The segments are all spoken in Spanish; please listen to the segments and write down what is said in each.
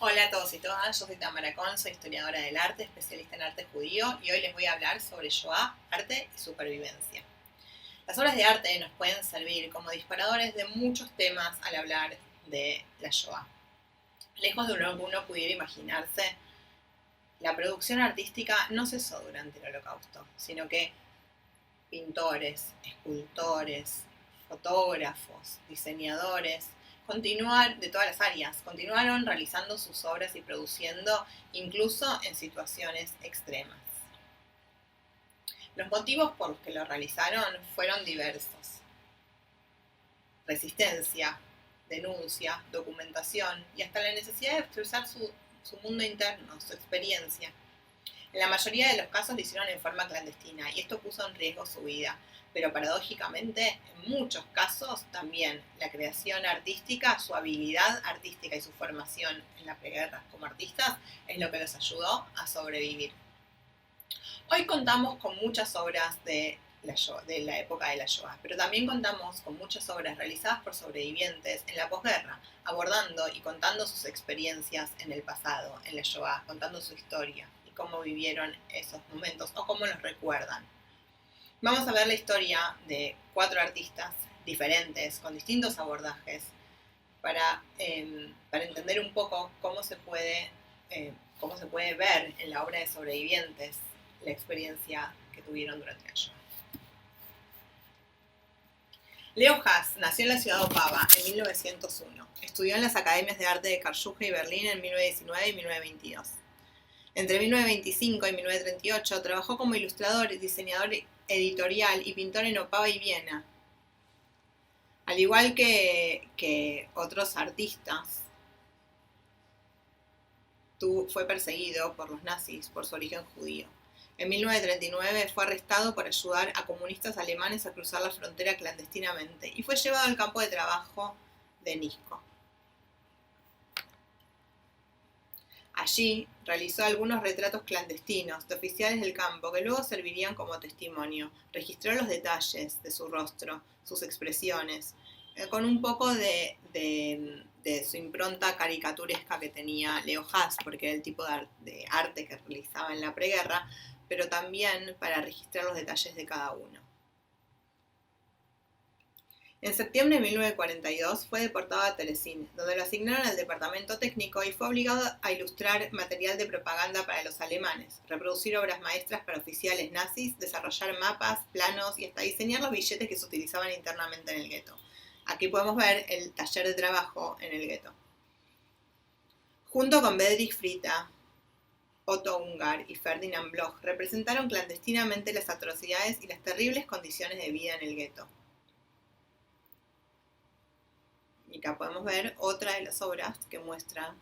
Hola a todos y todas, yo soy Tamara Con, soy historiadora del arte, especialista en arte judío y hoy les voy a hablar sobre Shoah, arte y supervivencia. Las obras de arte nos pueden servir como disparadores de muchos temas al hablar de la Shoah. Lejos de lo que uno pudiera imaginarse, la producción artística no cesó durante el Holocausto, sino que pintores, escultores, fotógrafos, diseñadores, de todas las áreas, continuaron realizando sus obras y produciendo incluso en situaciones extremas. Los motivos por los que lo realizaron fueron diversos. Resistencia, denuncia, documentación y hasta la necesidad de expresar su mundo interno, su experiencia. En la mayoría de los casos lo hicieron en forma clandestina y esto puso en riesgo su vida, pero paradójicamente, en muchos casos también la creación artística, su habilidad artística y su formación en la preguerra como artistas es lo que los ayudó a sobrevivir. Hoy contamos con muchas obras de la época de la Shoah, pero también contamos con muchas obras realizadas por sobrevivientes en la posguerra, abordando y contando sus experiencias en el pasado, en la Shoah, contando su historia y cómo vivieron esos momentos o cómo los recuerdan. Vamos a ver la historia de 4 artistas diferentes, con distintos abordajes, para entender un poco cómo se puede ver en la obra de sobrevivientes la experiencia que tuvieron durante el Shoah. Leo Haas nació en la ciudad de Opava en 1901. Estudió en las academias de arte de Karlsruhe y Berlín en 1919 y 1922. Entre 1925 y 1938 trabajó como ilustrador, diseñador editorial y pintor en Opava y Viena. Al igual que otros artistas, fue perseguido por los nazis por su origen judío. En 1939 fue arrestado por ayudar a comunistas alemanes a cruzar la frontera clandestinamente y fue llevado al campo de trabajo de Nisko. Allí realizó algunos retratos clandestinos de oficiales del campo que luego servirían como testimonio. Registró los detalles de su rostro, sus expresiones, con un poco de su impronta caricaturesca que tenía Leo Haas, porque era el tipo de arte que realizaba en la preguerra, pero también para registrar los detalles de cada uno. En septiembre de 1942 fue deportado a Terezín, donde lo asignaron al departamento técnico y fue obligado a ilustrar material de propaganda para los alemanes, reproducir obras maestras para oficiales nazis, desarrollar mapas, planos y hasta diseñar los billetes que se utilizaban internamente en el gueto. Aquí podemos ver el taller de trabajo en el gueto. Junto con Bedřich Frita, Otto Ungar y Ferdinand Bloch representaron clandestinamente las atrocidades y las terribles condiciones de vida en el gueto. Y acá podemos ver otra de las obras que muestra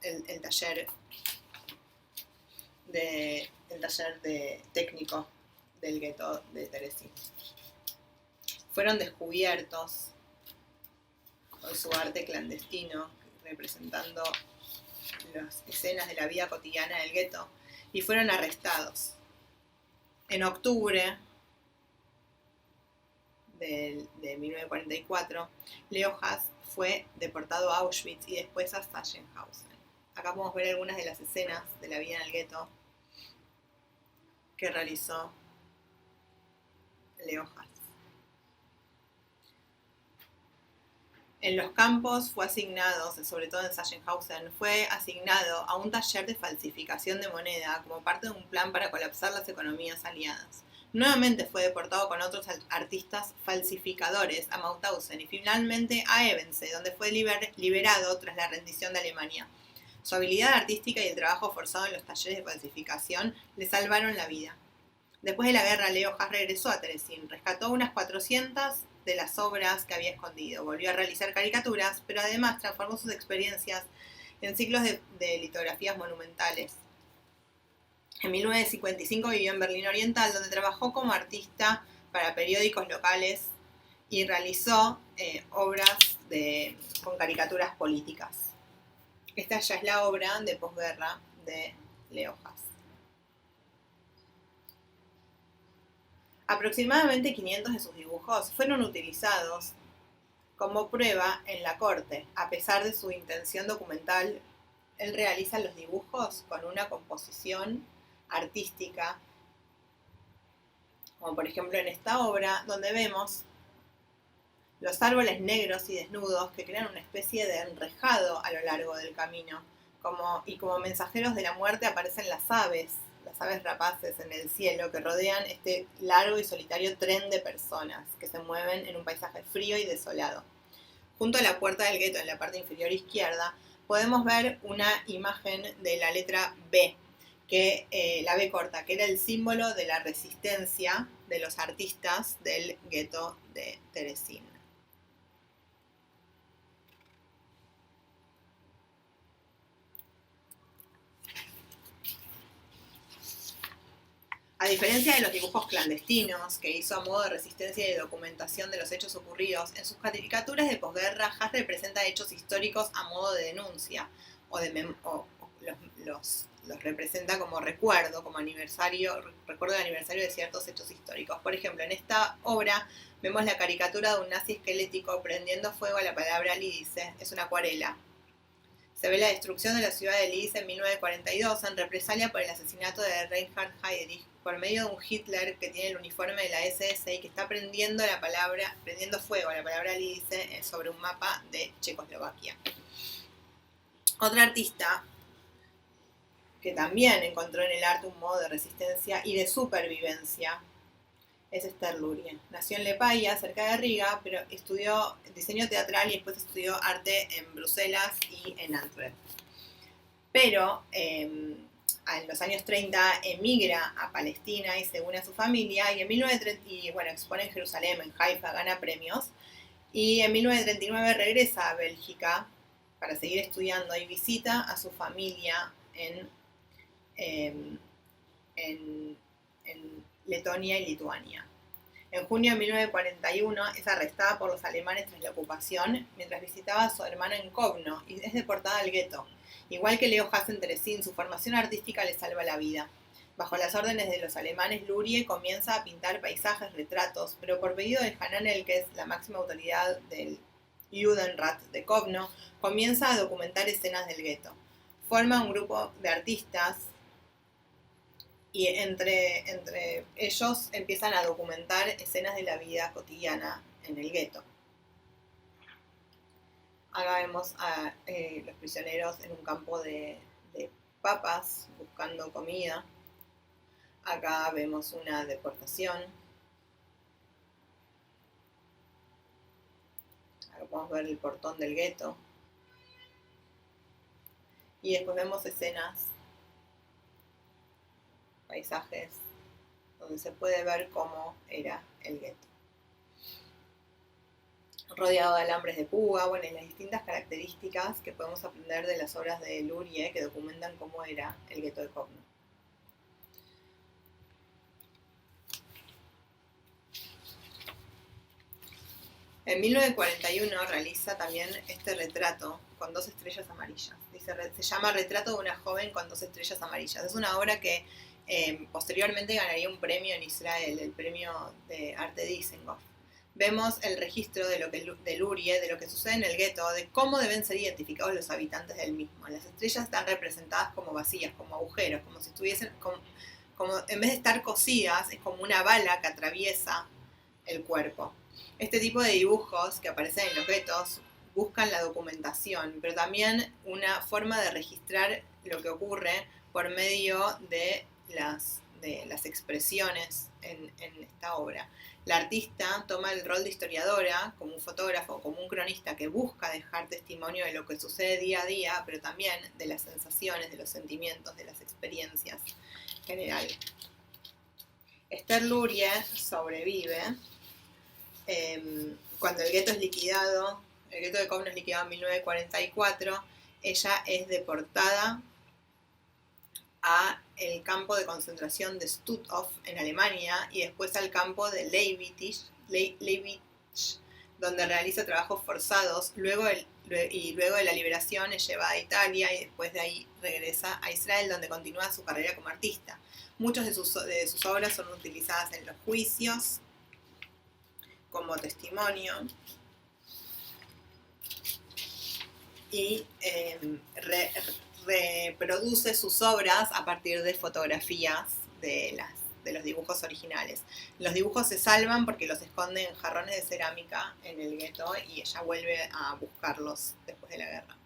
el taller técnico del gueto de Terezín. Fueron descubiertos con su arte clandestino, representando las escenas de la vida cotidiana del gueto, y fueron arrestados. En octubre de 1944, Leo Haas fue deportado a Auschwitz y después a Sachsenhausen. Acá podemos ver algunas de las escenas de la vida en el gueto que realizó Leo Haas. En los campos fue asignado, sobre todo en Sachsenhausen, fue asignado a un taller de falsificación de moneda como parte de un plan para colapsar las economías aliadas. Nuevamente fue deportado con otros artistas falsificadores a Mauthausen y finalmente a Ebense, donde fue liberado tras la rendición de Alemania. Su habilidad artística y el trabajo forzado en los talleres de falsificación le salvaron la vida. Después de la guerra, Leo Haas regresó a Terezín, rescató unas 400 de las obras que había escondido, volvió a realizar caricaturas, pero además transformó sus experiencias en ciclos de litografías monumentales. En 1955 vivió en Berlín Oriental, donde trabajó como artista para periódicos locales y realizó obras con caricaturas políticas. Esta ya es la obra de posguerra de Leo Haas. Aproximadamente 500 de sus dibujos fueron utilizados Como prueba, en la corte, a pesar de su intención documental, él realiza los dibujos con una composición artística, como por ejemplo en esta obra, donde vemos los árboles negros y desnudos que crean una especie de enrejado a lo largo del camino, como mensajeros de la muerte aparecen las aves rapaces en el cielo que rodean este largo y solitario tren de personas que se mueven en un paisaje frío y desolado. Junto a la puerta del gueto, en la parte inferior izquierda, podemos ver una imagen de la letra B, la B corta, que era el símbolo de la resistencia de los artistas del gueto de Terezín. A diferencia de los dibujos clandestinos que hizo a modo de resistencia y de documentación de los hechos ocurridos, en sus caricaturas de posguerra Haas representa hechos históricos a modo de denuncia o los representa como recuerdo, como recuerdo del aniversario de ciertos hechos históricos. Por ejemplo, en esta obra vemos la caricatura de un nazi esquelético prendiendo fuego a la palabra Lidice, es una acuarela. Se ve la destrucción de la ciudad de Lidice en 1942 en represalia por el asesinato de Reinhard Heydrich por medio de un Hitler que tiene el uniforme de la SS y que está prendiendo fuego a la palabra Lidice sobre un mapa de Checoslovaquia. Otra artista que también encontró en el arte un modo de resistencia y de supervivencia es Esther Lurie. Nació en Lepaya, cerca de Riga, pero estudió diseño teatral y después estudió arte en Bruselas y en Antwerp. Pero en los años 30 emigra a Palestina y se une a su familia y en 1930, expone en Jerusalén, en Haifa, gana premios y en 1939 regresa a Bélgica para seguir estudiando y visita a su familia en Letonia y Lituania. En junio de 1941 es arrestada por los alemanes tras la ocupación mientras visitaba a su hermana en Kovno y es deportada al gueto. Igual que Leo Haas en Terezín, su formación artística le salva la vida. Bajo las órdenes de los alemanes, Lurie comienza a pintar paisajes, retratos, pero por pedido de Hanan Elkes, la máxima autoridad del Judenrat de Kovno, comienza a documentar escenas del gueto. Forma un grupo de artistas y entre ellos empiezan a documentar escenas de la vida cotidiana en el gueto. Acá vemos a los prisioneros en un campo de papas buscando comida. Acá vemos una deportación. Acá podemos ver el portón del gueto. Y después vemos escenas, paisajes, donde se puede ver cómo era el gueto. Rodeado de alambres de púa, y las distintas características que podemos aprender de las obras de Lurie que documentan cómo era el gueto de Kovno. En 1941 realiza también este retrato con 2 estrellas amarillas. Se llama Retrato de una joven con 2 estrellas amarillas. Es una obra que posteriormente ganaría un premio en Israel, el premio de arte Dizengoff. Vemos el registro de Lurie, de lo que sucede en el gueto, de cómo deben ser identificados los habitantes del mismo. Las estrellas están representadas como vacías, como agujeros, como si estuviesen, como en vez de estar cosidas, es como una bala que atraviesa el cuerpo. Este tipo de dibujos que aparecen en los guetos buscan la documentación, pero también una forma de registrar lo que ocurre por medio de las expresiones en esta obra. La artista toma el rol de historiadora, como un fotógrafo, como un cronista que busca dejar testimonio de lo que sucede día a día, pero también de las sensaciones, de los sentimientos, de las experiencias en general. Esther Lurie sobrevive cuando el gueto es liquidado, el gueto de Kovno es liquidado en 1944, ella es deportada a el campo de concentración de Stutthof en Alemania y después al campo de Leibnitz, donde realiza trabajos forzados. Luego de la liberación es llevada a Italia y después de ahí regresa a Israel, donde continúa su carrera como artista. Muchas de sus obras son utilizadas en los juicios como testimonio. y reproduce sus obras a partir de fotografías de los dibujos originales. Los dibujos se salvan porque los esconden en jarrones de cerámica en el gueto y ella vuelve a buscarlos después de la guerra.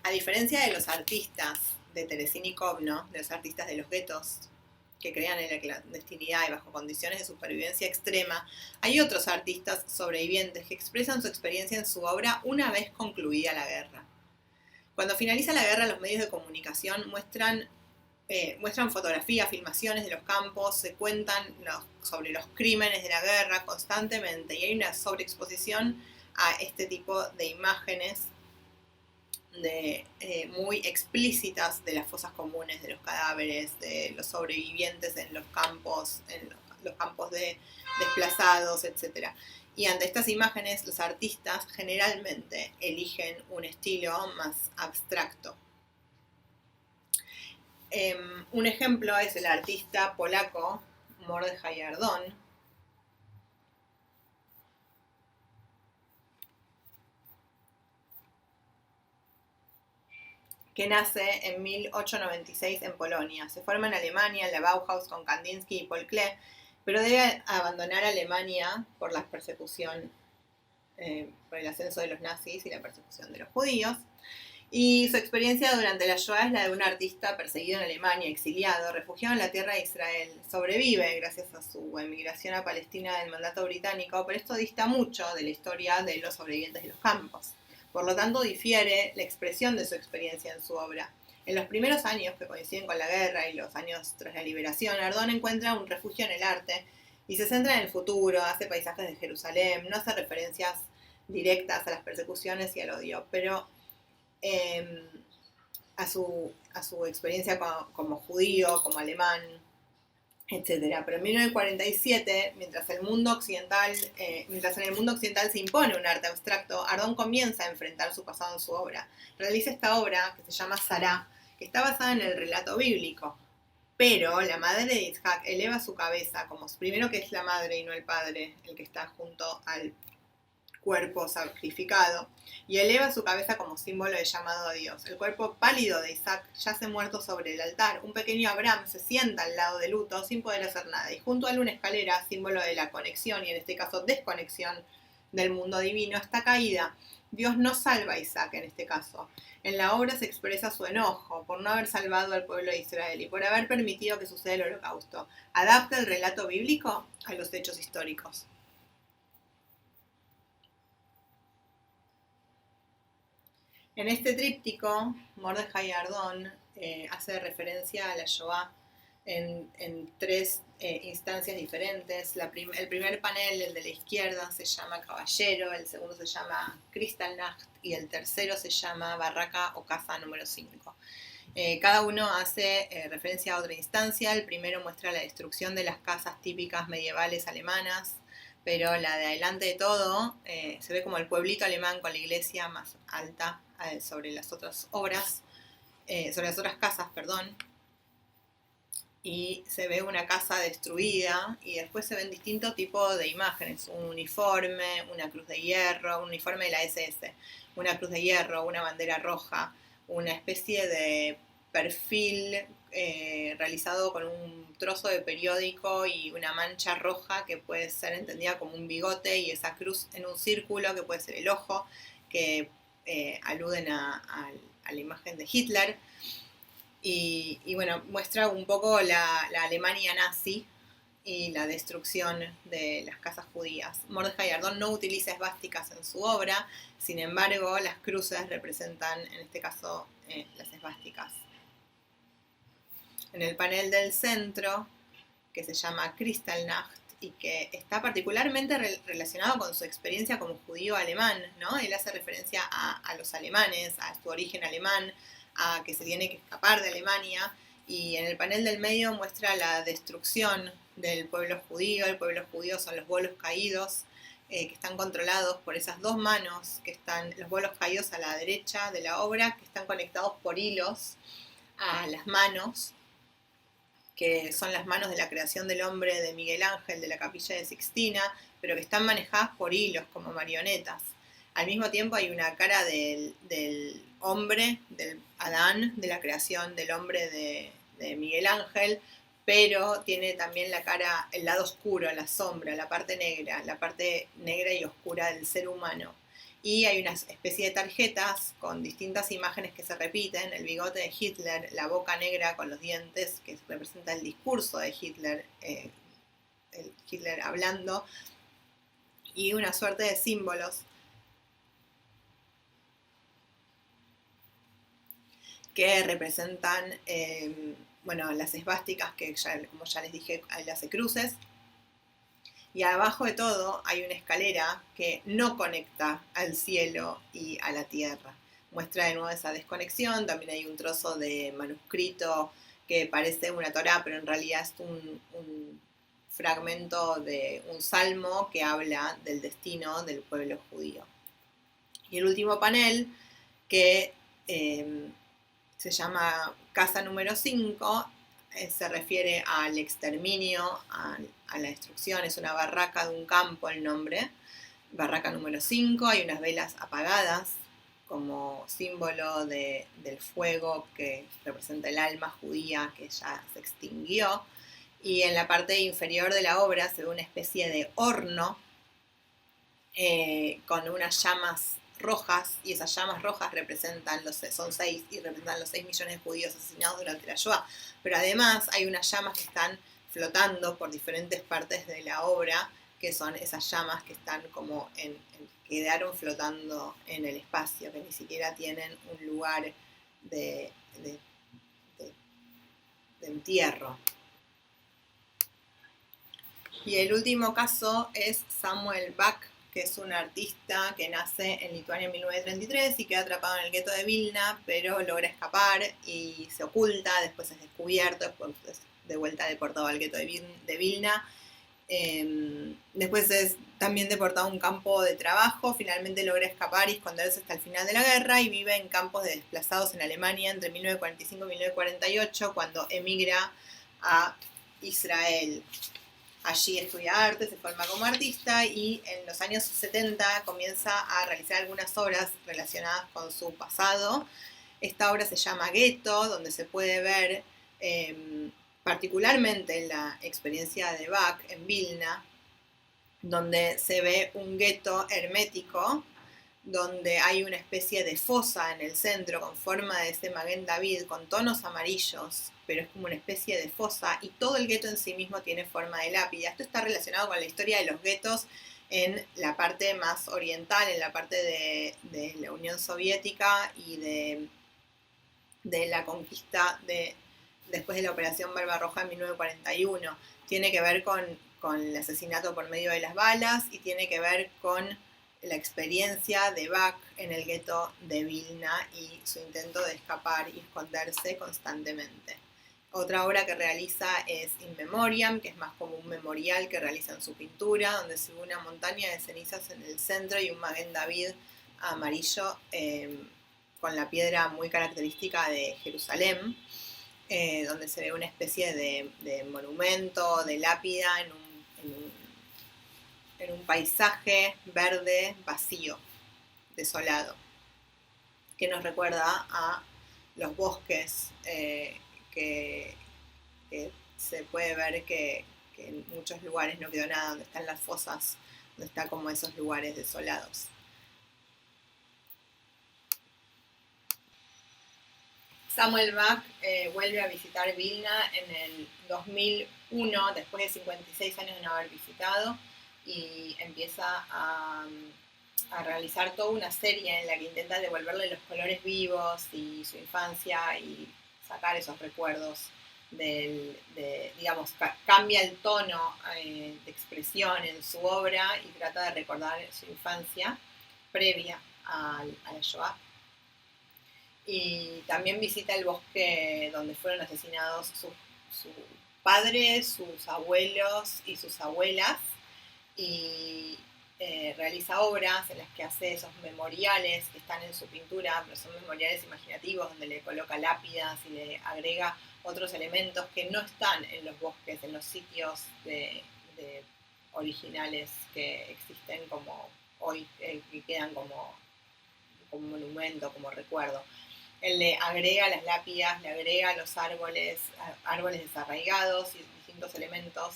A diferencia de los artistas de Teresina y Kovno, de los artistas de los guetos que crean en la clandestinidad y bajo condiciones de supervivencia extrema, hay otros artistas sobrevivientes que expresan su experiencia en su obra una vez concluida la guerra. Cuando finaliza la guerra, los medios de comunicación muestran fotografías, filmaciones de los campos, se cuentan sobre los crímenes de la guerra constantemente y hay una sobreexposición a este tipo de imágenes muy explícitas de las fosas comunes, de los cadáveres, de los sobrevivientes en los campos de desplazados, etc. Y ante estas imágenes, los artistas generalmente eligen un estilo más abstracto. Un ejemplo es el artista polaco Mordechai Ardon, que nace en 1896 en Polonia. Se forma en Alemania, en la Bauhaus con Kandinsky y Paul Klee, pero debe abandonar Alemania por la persecución, por el ascenso de los nazis y la persecución de los judíos. Y su experiencia durante la Shoah es la de un artista perseguido en Alemania, exiliado, refugiado en la tierra de Israel. Sobrevive gracias a su emigración a Palestina del mandato británico, pero esto dista mucho de la historia de los sobrevivientes de los campos. Por lo tanto, difiere la expresión de su experiencia en su obra. En los primeros años que coinciden con la guerra y los años tras la liberación, Ardon encuentra un refugio en el arte y se centra en el futuro, hace paisajes de Jerusalén, no hace referencias directas a las persecuciones y al odio, pero a su experiencia como judío, como alemán, etc. Pero en 1947, mientras en el mundo occidental se impone un arte abstracto, Ardon comienza a enfrentar su pasado en su obra. Realiza esta obra, que se llama Sarah, que está basada en el relato bíblico, pero la madre de Yitzhak eleva su cabeza, como primero que es la madre y no el padre, el que está junto al cuerpo sacrificado, y eleva su cabeza como símbolo de llamado a Dios. El cuerpo pálido de Isaac yace muerto sobre el altar. Un pequeño Abraham se sienta al lado de luto sin poder hacer nada, y junto a él una escalera, símbolo de la conexión, y en este caso desconexión del mundo divino, está caída. Dios no salva a Isaac en este caso. En la obra se expresa su enojo por no haber salvado al pueblo de Israel y por haber permitido que suceda el holocausto. Adapta el relato bíblico a los hechos históricos. En este tríptico, Mordechai Ardon hace referencia a la Shoah en tres instancias diferentes. El primer panel, el de la izquierda, se llama Caballero, el segundo se llama Kristallnacht y el tercero se llama Barraca o Casa número 5. Cada uno hace referencia a otra instancia. El primero muestra la destrucción de las casas típicas medievales alemanas, pero la de adelante de todo se ve como el pueblito alemán con la iglesia más alta sobre las otras casas, y se ve una casa destruida y después se ven distintos tipos de imágenes, un uniforme, una cruz de hierro, un uniforme de la SS, una cruz de hierro, una bandera roja, una especie de perfil realizado con un trozo de periódico y una mancha roja que puede ser entendida como un bigote, y esa cruz en un círculo que puede ser el ojo, que aluden a la imagen de Hitler. Y bueno, muestra un poco la Alemania nazi y la destrucción de las casas judías. Mordechai Ardon no utiliza esvásticas en su obra, sin embargo, las cruces representan, en este caso, las esvásticas. En el panel del centro, que se llama Kristallnacht, y que está particularmente relacionado con su experiencia como judío alemán, ¿no? Él hace referencia a los alemanes, a su origen alemán, a que se tiene que escapar de Alemania, y en el panel del medio muestra la destrucción del pueblo judío. El pueblo judío son los bolos caídos, que están controlados por esas dos manos, que están los bolos caídos a la derecha de la obra, que están conectados por hilos a las manos, que son las manos de la creación del hombre de Miguel Ángel de la Capilla de Sixtina, pero que están manejadas por hilos, como marionetas. Al mismo tiempo hay una cara del hombre, del Adán, de la creación del hombre de Miguel Ángel, pero tiene también la cara, el lado oscuro, la sombra, la parte negra y oscura del ser humano. Y hay una especie de tarjetas con distintas imágenes que se repiten, el bigote de Hitler, la boca negra con los dientes, que representa el discurso de Hitler, el Hitler hablando, y una suerte de símbolos que representan, bueno, las esvásticas, que ya, como ya les dije, las cruces. Y abajo de todo hay una escalera que no conecta al cielo y a la tierra. Muestra de nuevo esa desconexión. También hay un trozo de manuscrito que parece una Torá, pero en realidad es un fragmento de un salmo que habla del destino del pueblo judío. Y el último panel, que se llama Casa número 5, se refiere al exterminio, a la destrucción, es una barraca de un campo el nombre, barraca número 5, hay unas velas apagadas como símbolo del fuego que representa el alma judía que ya se extinguió, y en la parte inferior de la obra se ve una especie de horno con unas llamas rojas, y esas llamas rojas son 6, y representan los 6 millones de judíos asesinados durante la Shoah. Pero además hay unas llamas que están flotando por diferentes partes de la obra, que son esas llamas que están como quedaron flotando en el espacio, que ni siquiera tienen un lugar de entierro. Y el último caso es Samuel Bach, que es un artista que nace en Lituania en 1933 y queda atrapado en el gueto de Vilna, pero logra escapar y se oculta, después es descubierto, después es de vuelta deportado al gueto de Vilna. Después es también deportado a un campo de trabajo, finalmente logra escapar y esconderse hasta el final de la guerra, y vive en campos de desplazados en Alemania entre 1945 y 1948, cuando emigra a Israel. Allí estudia arte, se forma como artista, y en los años 70 comienza a realizar algunas obras relacionadas con su pasado. Esta obra se llama Gueto, donde se puede ver particularmente la experiencia de Bach en Vilna, donde se ve un gueto hermético, donde hay una especie de fosa en el centro con forma de ese Maguen David con tonos amarillos, pero es como una especie de fosa, y todo el gueto en sí mismo tiene forma de lápida. Esto está relacionado con la historia de los guetos en la parte más oriental, en la parte de la Unión Soviética y de la conquista después de la Operación Barbarroja en 1941. Tiene que ver con el asesinato por medio de las balas, y tiene que ver con la experiencia de Bach en el gueto de Vilna y su intento de escapar y esconderse constantemente. Otra obra que realiza es In Memoriam, que es más como un memorial que realiza en su pintura, donde se ve una montaña de cenizas en el centro y un Maguen David amarillo con la piedra muy característica de Jerusalén, donde se ve una especie de monumento, de lápida en un paisaje verde vacío, desolado, que nos recuerda a los bosques que se puede ver que en muchos lugares no quedó nada, donde están las fosas, donde están como esos lugares desolados. Samuel Bach vuelve a visitar Vilna en el 2001, después de 56 años de no haber visitado, y empieza a realizar toda una serie en la que intenta devolverle los colores vivos y su infancia y sacar esos recuerdos digamos, cambia el tono de expresión en su obra y trata de recordar su infancia previa a la Shoah. Y también visita el bosque donde fueron asesinados su padre, sus abuelos y sus abuelas, y realiza obras en las que hace esos memoriales que están en su pintura, pero son memoriales imaginativos donde le coloca lápidas y le agrega otros elementos que no están en los bosques, en los sitios de originales que existen como hoy, que quedan como monumento, como recuerdo. Él le agrega las lápidas, le agrega los árboles desarraigados y distintos elementos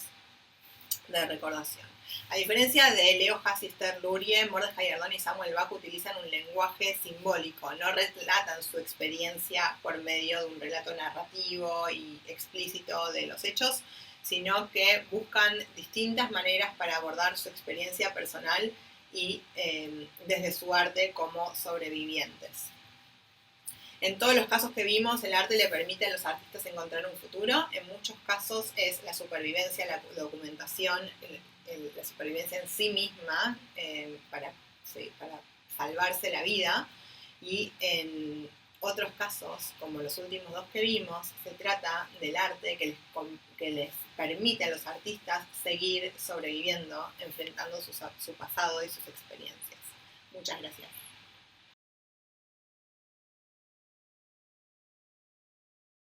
de recordación. A diferencia de Leo Hassister Lurie, Mordechai Ardon y Samuel Bach utilizan un lenguaje simbólico, no relatan su experiencia por medio de un relato narrativo y explícito de los hechos, sino que buscan distintas maneras para abordar su experiencia personal y desde su arte como sobrevivientes. En todos los casos que vimos, el arte le permite a los artistas encontrar un futuro. En muchos casos es la supervivencia, la documentación, la supervivencia en sí misma para salvarse la vida. Y en otros casos, como los últimos dos que vimos, se trata del arte que les permite a los artistas seguir sobreviviendo, enfrentando su pasado y sus experiencias. Muchas gracias.